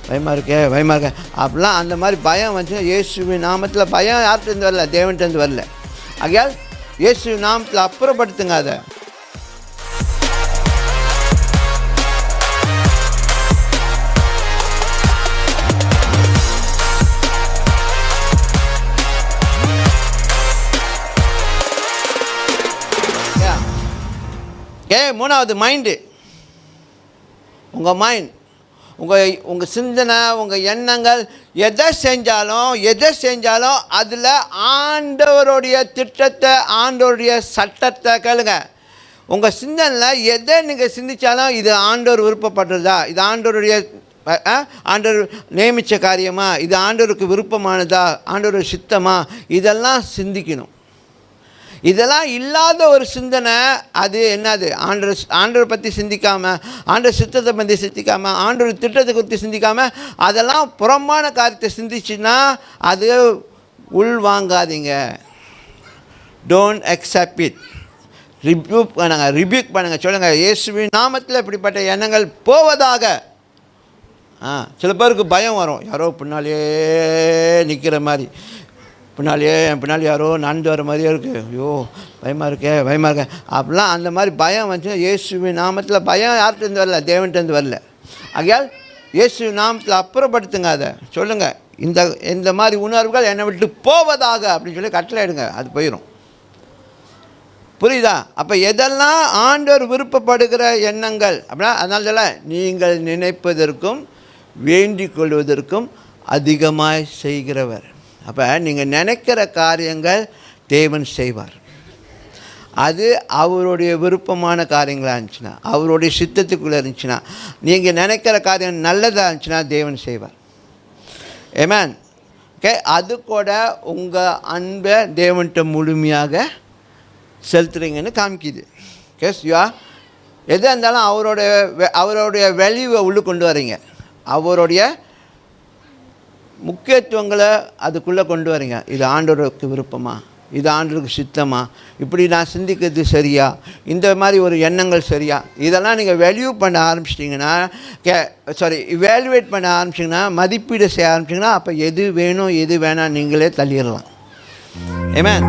பயமாக இருக்கே அப்படிலாம் அந்த மாதிரி பயம் வந்துச்சுன்னா இயேசுவின் நாமத்தில் பயம் யார்கிட்டேருந்து வரல, தேவன்கிட்டேருந்து வரல. ஆகையால் இயேசுவின் நாமத்தில் அப்புறப்படுத்துங்க அதை. மூணாவது மைண்டு. உங்கள் மைண்ட், உங்கள் சிந்தனை, உங்கள் எண்ணங்கள் எதை செஞ்சாலும் அதில் ஆண்டவருடைய திட்டத்தை, ஆண்டவருடைய சட்டத்தை கேளுங்க. உங்கள் சிந்தனையில் எதை நீங்கள் சிந்தித்தாலும் இது ஆண்டவர் விருப்பப்படுறதா, இது ஆண்டவர் நியமித்த காரியமா, இது ஆண்டவருக்கு விருப்பமானதா, ஆண்டவர் சித்தமா, இதெல்லாம் சிந்திக்கணும். இதெல்லாம் இல்லாத ஒரு சிந்தனை அது என்னது, ஆண்டவர் பற்றி சிந்திக்காமல், ஆண்டவர் சித்தத்தை பற்றி சிந்திக்காமல், ஆண்டவர் திட்டத்தை குறித்து சிந்திக்காமல் அதெல்லாம் புறமான காரியத்தை சிந்திச்சுன்னா அது உள்வாங்காதீங்க. Don't accept it. ரிபியூக் பண்ணுங்கள். சொல்லுங்கள், இயேசுவின் நாமத்தில் இப்படிப்பட்ட எண்ணங்கள் போவதாக. சில பேருக்கு பயம் வரும், யாரோ பின்னாலேயே நிற்கிற மாதிரி, என் பின்னாடி யாரோ நடந்து வர மாதிரியே இருக்குது, ஐயோ பயமாக இருக்கே அப்படிலாம். அந்த மாதிரி பயம் வந்துச்சுன்னா இயேசுவின் நாமத்தில் பயம் யார்கிட்டேருந்து வரல, தேவன்கிட்டேருந்து வரல. ஆகையால் இயேசுவின் நாமத்தில் அப்புறப்படுத்துங்க அதை. சொல்லுங்கள், இந்த மாதிரி உணர்வுகள் என்னை விட்டு போவதாக அப்படின்னு சொல்லி கட்டளை எடுங்க, அது போயிடும். புரியுதா? அப்போ எதெல்லாம் ஆண்டவர் விருப்பப்படுகிற எண்ணங்கள் அப்படின்னா, அதனால சொல்ல, நீங்கள் நினைப்பதற்கும் வேண்டிக் கொள்வதற்கும் அதிகமாய் செய்கிறவர். அப்போ நீங்கள் நினைக்கிற காரியங்கள் தேவன் செய்வார். அது அவருடைய விருப்பமான காரியங்களாக இருந்துச்சுன்னா, அவருடைய சித்தத்துக்குள்ளே இருந்துச்சுன்னா, நீங்கள் நினைக்கிற காரியம் நல்லதாக இருந்துச்சுன்னா தேவன் செய்வார். ஆமென். ஓகே, அது கூட உங்கள் அன்பை தேவன்கிட்ட முழுமையாக செலுத்துறீங்கன்னு காமிக்குது. கேஸ் யா எதாக இருந்தாலும் அவருடைய வேல்யூவை உள்ளே கொண்டு வரீங்க, அவருடைய முக்கியத்துவங்களை அதுக்குள்ளே கொண்டு வரீங்க. இது ஆண்டவருக்கு விருப்பமா, இது ஆண்டவருக்கு சித்தமா, இப்படி நான் சிந்திக்கிறது சரியா, இந்த மாதிரி ஒரு எண்ணங்கள் சரியா, இதெல்லாம் நீங்கள் வேல்யூ பண்ண ஆரம்பிச்சிட்டிங்கன்னா, இவேல்யூவேட் பண்ண ஆரம்பிச்சிங்கன்னா, மதிப்பீடு செய்ய ஆரம்பிச்சிங்கன்னா, அப்போ எது வேணும் எது வேணாம் நீங்களே தள்ளிடலாம். ஆமென்.